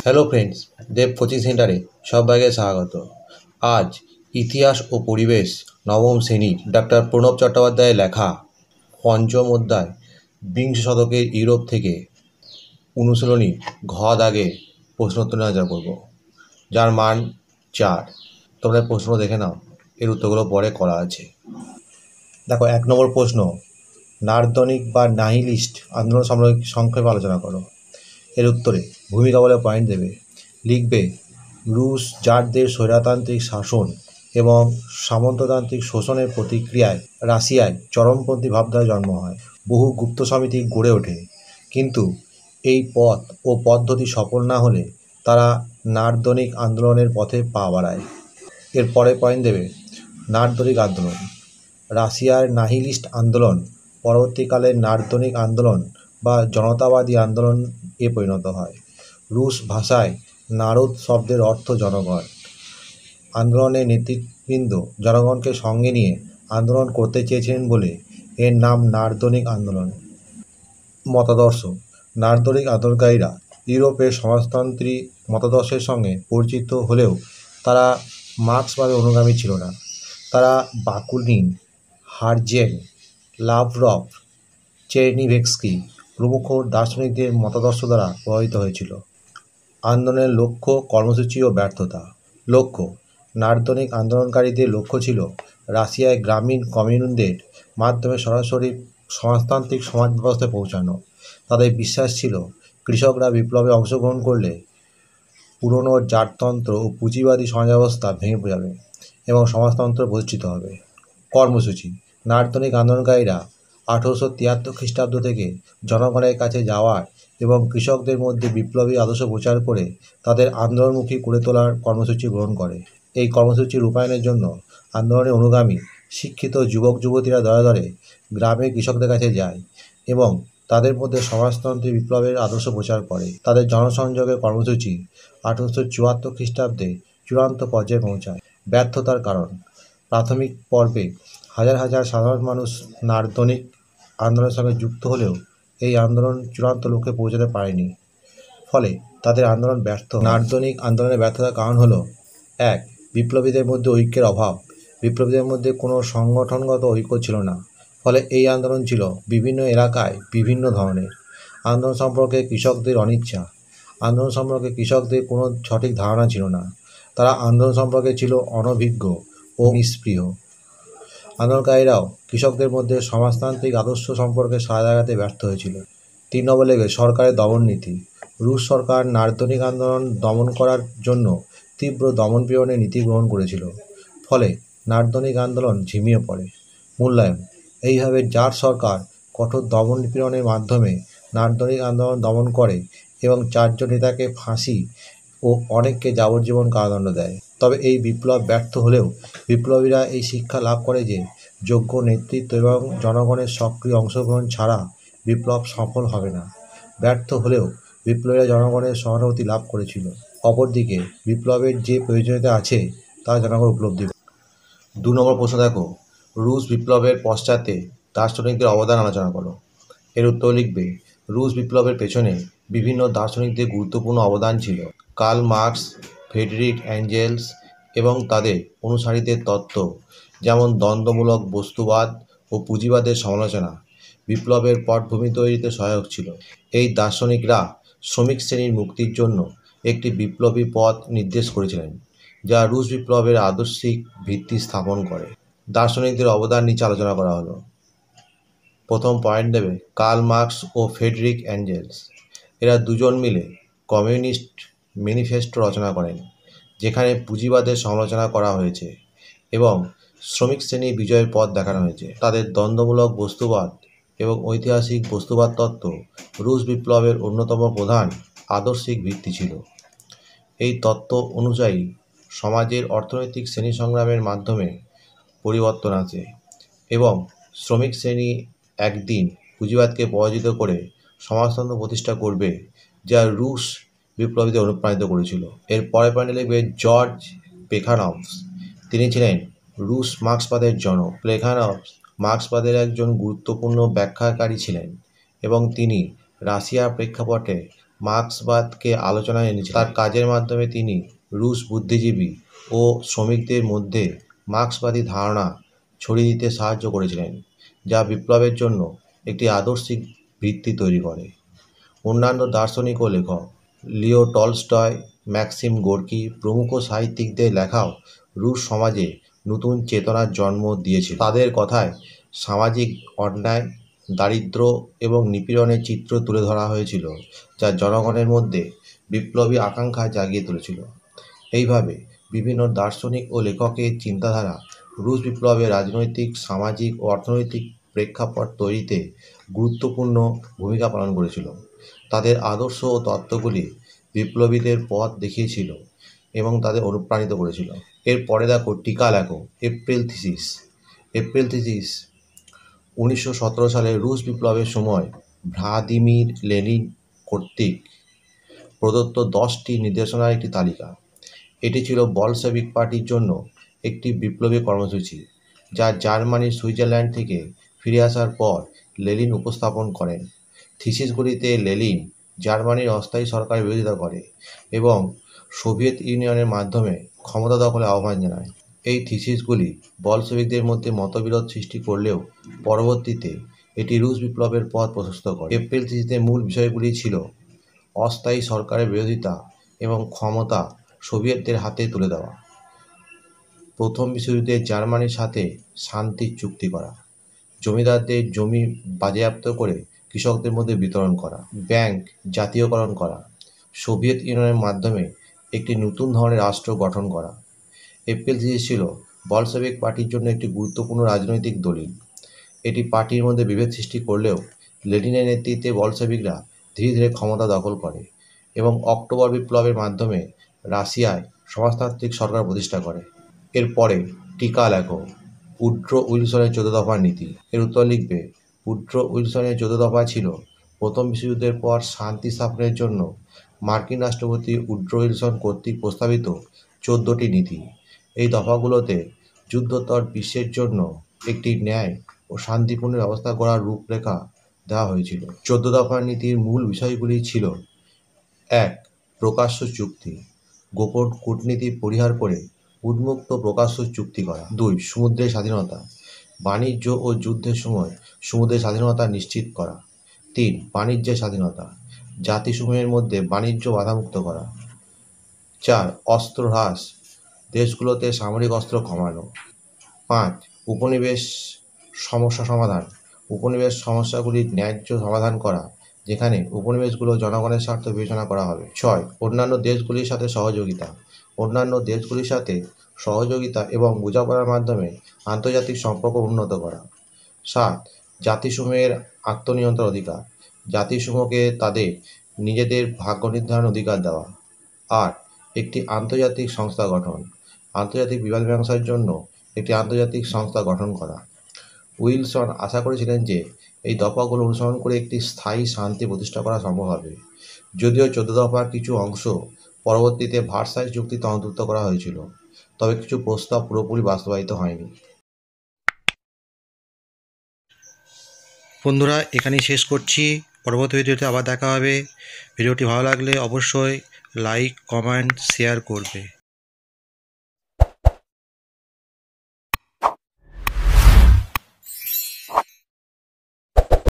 Hello friends, দেব coaching সেন্টারে সবাইকে স্বাগত। আজ ইতিহাস ও পরিবেশ নবম শ্রেণীর ডক্টর প্রণব চট্টোপাধ্যায়ের লেখা পঞ্চম অধ্যায় বিংশ শতকের ইউরোপ থেকে অনুশীলনী ঘ দাগের প্রশ্নোত্তর আলোচনা করব, যার মান 4। তোমরা প্রশ্ন দেখে নাও, এর উত্তরগুলো পরে করা আছে। দেখো, 1 নম্বর প্রশ্ন, নার্দনিক বা নাহিলিস্ট আন্দোলন সম্পর্কে সংক্ষেপে আলোচনা করো। এর উত্তরে ভূমিকা বলে পয়েন্ট দেবে। লিখবে, রুশ জারদের স্বৈরতান্ত্রিক শাসন এবং সামন্ততান্ত্রিক শোষণের প্রতিক্রিয়ায় রাশিয়ায় চরমপন্থী ভাবধারার জন্ম হয়। বহু গুপ্ত সমিতি গড়ে ওঠে, কিন্তু এই পথ ও পদ্ধতি সফল না হলে তারা নার্দনিক আন্দোলনের পথে পা বাড়ায়। এর পরে পয়েন্ট দেবে, নার্দনিক আন্দোলন। রাশিয়ার নাহিলিস্ট আন্দোলন পরবর্তীকালে নার্দনিক আন্দোলন বা জনতাবাদী আন্দোলন এ পরিণত হয়। রুশ ভাষায় নারদ শব্দের অর্থ জনগণ। আন্দোলনের নেতৃবৃন্দ জনগণকে সঙ্গে নিয়ে আন্দোলন করতে চেয়েছিলেন বলে এর নাম নার্দনিক আন্দোলন। মতাদর্শ, নার্দনিক আন্দোলনকারীরা ইউরোপের সমাজতন্ত্রী মতাদর্শের সঙ্গে পরিচিত হলেও তারা মার্ক্সবাদের অনুগামী ছিল না। তারা বাকুনিন, হার্জেল, লাভরভ, চেরনিভস্কি প্রমুখ দার্শনিকদের মতাদর্শ দ্বারা প্রভাবিত হয়েছিল। আন্দোলনের লক্ষ্য, কর্মসূচি ও ব্যর্থতা। লক্ষ্য, নার্দনিক আন্দোলনকারীদের লক্ষ্য ছিল রাশিয়ায় গ্রামীণ কমিউনদের মাধ্যমে সরাসরি সমাজতান্ত্রিক সমাজ ব্যবস্থায় পৌঁছানো। তাদের বিশ্বাস ছিল কৃষকরা বিপ্লবে অংশগ্রহণ করলে পুরনো জারতন্ত্র ও পুঁজিবাদী সমাজ ব্যবস্থা ভেঙে যাবে এবং সমাজতন্ত্র প্রতিষ্ঠিত হবে। কর্মসূচি, নার্দনিক আন্দোলনকারীরা 1873 খ্রিস্টাব্দ থেকে জনগণের কাছে যাওয়ার এবং কৃষকদের মধ্যে বিপ্লবী আদর্শ প্রচার করে তাদের আন্দোলনমুখী করে তোলার কর্মসূচি গ্রহণ করে। এই কর্মসূচি রূপায়ণের জন্য আন্দোলনের অনুগামী শিক্ষিত যুবক যুবতীরা দলে দলে গ্রামে কৃষকদের কাছে যায় এবং তাদের মধ্যে সমাজতন্ত্রী বিপ্লবের আদর্শ প্রচার করে। তাদের জনসংযোগের কর্মসূচি 1874 খ্রিস্টাব্দে চূড়ান্ত পর্যায়ে পৌঁছায়। ব্যর্থতার কারণ, প্রাথমিক পর্বে হাজার হাজার সাধারণ মানুষ নার্দনিক আন্দোলনের সঙ্গে যুক্ত হলেও এই আন্দোলন চূড়ান্ত লক্ষ্যে পৌঁছাতে পারেনি, ফলে তাদের আন্দোলন ব্যর্থ। নার্দনিক আন্দোলনের ব্যর্থতার কারণ হলো, 1. বিপ্লবীদের মধ্যে ঐক্যের অভাব। বিপ্লবীদের মধ্যে কোনো সংগঠনগত ঐক্য ছিল না, ফলে এই আন্দোলন ছিল বিভিন্ন এলাকায় বিভিন্ন ধরনের। আন্দোলন সম্পর্কে কৃষকদের অনিচ্ছা। আন্দোলন সম্পর্কে কৃষকদের কোনো সঠিক ধারণা ছিল না। তারা আন্দোলন সম্পর্কে ছিল অনভিজ্ঞ ও নিষ্ক্রিয়। আন্দোলনকারীরাও কৃষকদের মধ্যে সমাজতান্ত্রিক আদর্শ সম্পর্কে সাড়া জাগাতে ব্যর্থ হয়েছিল। 3 নম্বর লেগে সরকারের দমন নীতি। রুশ সরকার নার্দনিক আন্দোলন দমন করার জন্য তীব্র দমনপীড়নের নীতি গ্রহণ করেছিল, ফলে নার্দনিক আন্দোলন ঝিমিয়ে পড়ে। মূল্যায়ন, এইভাবে জার সরকার কঠোর দমনপীড়নের মাধ্যমে নার্দনিক আন্দোলন দমন করে এবং 4 জন নেতাকে ফাঁসি ও অনেককে যাবজ্জীবন কারাদণ্ড দেয়। তবে এই বিপ্লব ব্যর্থ হলেও বিপ্লবীরা এই শিক্ষা লাভ করে যে যোগ্য নেতৃত্ব এবং জনগণের সক্রিয় অংশগ্রহণ ছাড়া বিপ্লব সফল হবে না। ব্যর্থ হলেও বিপ্লবীরা জনগণের সহানুভূতি লাভ করেছিল। অপরদিকে বিপ্লবের যে প্রয়োজনীয়তা আছে তা জনগণ উপলব্ধি করে। 2 নম্বর প্রশ্ন দেখো, রুশ বিপ্লবের পশ্চাতে দার্শনিকদের অবদান আলোচনা করো। এর উত্তর লিখবে, রুশ বিপ্লবের পেছনে বিভিন্ন দার্শনিকদের গুরুত্বপূর্ণ অবদান ছিল। কার্ল মার্কস, ফ্রেডরিক এঙ্গেলস এবং তাদের অনুসারীদের তত্ত্ব, যেমন দ্বন্দ্বমূলক বস্তুবাদ ও পুঁজিবাদের সমালোচনা, বিপ্লবের পটভূমি তৈরিতে সহায়ক ছিল। এই দার্শনিকরা শ্রমিক শ্রেণীর মুক্তির জন্য একটি বিপ্লবী পথ নির্দেশ করেছিলেন, যা রুশ বিপ্লবের আদর্শিক ভিত্তি স্থাপন করে। দার্শনিকদের অবদান নিচে আলোচনা করা হলো। প্রথম পয়েন্ট দেবে, কার্ল মার্কস ও ফ্রেডরিক এঙ্গেলস। এরা দুজন মিলে কমিউনিস্ট ম্যানিফেস্টো রচনা করেন, যেখানে পুঁজিবাদের সমালোচনা করা হয়েছে এবং শ্রমিক শ্রেণীর বিজয়ের পথ দেখানো হয়েছে। তাদের দ্বন্দ্বমূলক বস্তুবাদ এবং ঐতিহাসিক বস্তুবাদ তত্ত্ব রুশ বিপ্লবের অন্যতম প্রধান আদর্শিক ভিত্তি ছিল। এই তত্ত্ব অনুযায়ী সমাজের অর্থনৈতিক শ্রেণী সংগ্রামের মাধ্যমে পরিবর্তন আসে এবং শ্রমিক শ্রেণী একদিন পুঁজিবাদকে পরাজিত করে সমাজতন্ত্র প্রতিষ্ঠা করবে, যা রুশ বিপ্লবীদের অনুপ্রাণিত করেছিল। এর পরের পয়েন্টে লিখবে জর্জ প্লেখানভ। তিনি ছিলেন রুশ মার্ক্সবাদের জনক। প্লেখানভ মার্ক্সবাদের একজন গুরুত্বপূর্ণ ব্যাখ্যাকারী ছিলেন এবং তিনি রাশিয়ার প্রেক্ষাপটে মার্ক্সবাদকে আলোচনায় এনেছিলেন। তার কাজের মাধ্যমে তিনি রুশ বুদ্ধিজীবী ও শ্রমিকদের মধ্যে মার্ক্সবাদী ধারণা ছড়িয়ে দিতে সাহায্য করেছিলেন, যা বিপ্লবের জন্য একটি আদর্শিক ভিত্তি তৈরি করে। অন্যান্য দার্শনিক ও লেখক লিও টলস্টয়, ম্যাক্সিম গোর্কি প্রমুখ সাহিত্যিকদের লেখাও রুশ সমাজে নতুন চেতনার জন্ম দিয়েছিল। তাদের কথায় সামাজিক অন্যায়, দারিদ্র্য এবং নিপীড়নের চিত্র তুলে ধরা হয়েছিল, যা জনগণের মধ্যে বিপ্লবী আকাঙ্ক্ষা জাগিয়ে তুলেছিল। এইভাবে বিভিন্ন দার্শনিক ও লেখকের চিন্তাধারা রুশ বিপ্লবের রাজনৈতিক, সামাজিক ও অর্থনৈতিক প্রেক্ষাপট তৈরিতে গুরুত্বপূর্ণ ভূমিকা পালন করেছিল। তাদের আদর্শ ও তত্ত্বগুলি বিপ্লবীদের পথ দেখিয়েছিল এবং তাদের অনুপ্রাণিত করেছিল। এরপরে দেখো টিকা লেখো, এপ্রিল থিসিস। এপ্রিল থিসিস 1917 সালে রুশ বিপ্লবের সময় ভ্লাদিমির লেনিন কর্তৃক প্রদত্ত 10টি নির্দেশনার একটি তালিকা। এটি ছিল বলশেভিক পার্টির জন্য একটি বিপ্লবী কর্মসূচি, যা জার্মানির সুইজারল্যান্ড থেকে ফিরে আসার পর লেনিন উপস্থাপন করেন। থিসিসগুলিতে লেনিন জার্মানির অস্থায়ী সরকারের বিরোধিতা করে এবং সোভিয়েত ইউনিয়নের মাধ্যমে ক্ষমতা দখলের আহ্বান জানায়। এই থিসিসগুলি বলশেভিকদের মধ্যে মতবিরোধ সৃষ্টি করলেও পরবর্তীতে এটি রুশ বিপ্লবের পথ প্রশস্ত করে। এপ্রিল থিসিসের মূল বিষয়গুলি ছিল অস্থায়ী সরকারের বিরোধিতা এবং ক্ষমতা সোভিয়েতদের হাতে তুলে দেওয়া, প্রথম বিশ্বযুদ্ধে জার্মানির সাথে শান্তির চুক্তি করা, জমিদারদের জমি বাজেয়াপ্ত করে কৃষকদের মধ্যে বিতরণ করা, ব্যাংক জাতীয়করণ করা, সোভিয়েত ইউনিয়নের মাধ্যমে একটি নতুন ধরনের রাষ্ট্র গঠন করা। এপ্রিল থিসিস ছিল বলশেভিক পার্টির জন্য একটি গুরুত্বপূর্ণ রাজনৈতিক দলিল। এটি পার্টির মধ্যে বিভেদ সৃষ্টি করলেও লেনিনের নেতৃত্বে বলশেভিকরা ধীরে ধীরে ক্ষমতা দখল করে এবং অক্টোবর বিপ্লবের মাধ্যমে রাশিয়ায় সমাজতান্ত্রিক সরকার প্রতিষ্ঠা করে। এরপরে টিকা লেখো, উড্রো উইলসনের 14 দফার নীতি। এর উত্তর লিখবে, উড্রো উইলসনের 14 দফা ছিল প্রথম বিশ্বযুদ্ধের পর শান্তি স্থাপনের জন্য মার্কিন রাষ্ট্রপতি উড্রো উইলসন কর্তৃক প্রস্তাবিত 14টি নীতি। এই দফাগুলোতে যুদ্ধোত্তর বিশ্বের জন্য একটি ন্যায় ও শান্তিপূর্ণ ব্যবস্থা গড়ার রূপরেখা দেওয়া হয়েছিল। 14 দফার নীতির মূল বিষয়গুলি ছিল: 1. প্রকাশ্য চুক্তি, গোপন কূটনীতি পরিহার করে উন্মুক্ত প্রকাশ্য চুক্তি করা। 2. সমুদ্রের স্বাধীনতা, বাণিজ্য ও যুদ্ধের সময় সমুদ্রের স্বাধীনতা নিশ্চিত করা। 3. বাণিজ্যের স্বাধীনতা, জাতিসমূহের মধ্যে বাণিজ্য বাধামুক্ত করা। 4. অস্ত্র হ্রাস, দেশগুলোতে সামরিক অস্ত্র কমানো। 5. উপনিবেশ সমস্যা সমাধান, উপনিবেশ সমস্যাগুলির ন্যায্য সমাধান করা, যেখানে উপনিবেশগুলো জনগণের স্বার্থ বিবেচনা করা হবে। 6. অন্যান্য দেশগুলির সাথে সহযোগিতা, অন্যান্য দেশগুলির সাথে সহযোগিতা এবং বোঝাপড়ার মাধ্যমে আন্তর্জাতিক সম্পর্ক উন্নত করা। 7. জাতিসমূহের আত্মনিয়ন্ত্রণ অধিকার, জাতিসমূহকে তাদের নিজেদের ভাগ্য নির্ধারণ অধিকার দেওয়া। 8. একটি আন্তর্জাতিক সংস্থা গঠন, আন্তর্জাতিক বিবাদ মীমাংসার জন্য একটি আন্তর্জাতিক সংস্থা গঠন করা। উইলসন আশা করেছিলেন যে এই দফাগুলো অনুসরণ করে একটি স্থায়ী শান্তি প্রতিষ্ঠা করা সম্ভব হবে, যদিও 14 দফার কিছু অংশ পরবর্তীতে ভার্সাই চুক্তিতে অন্তর্ভুক্ত করা হয়েছিল, তবে কিছু প্রস্তাব পুরোপুরি বাস্তবায়িত হয়নি। বন্ধুরা, এখানেই শেষ করছি। পরবর্তী ভিডিওতে আবার দেখা হবে। ভিডিওটি ভালো লাগলে অবশ্যই লাইক, কমেন্ট, শেয়ার করবে।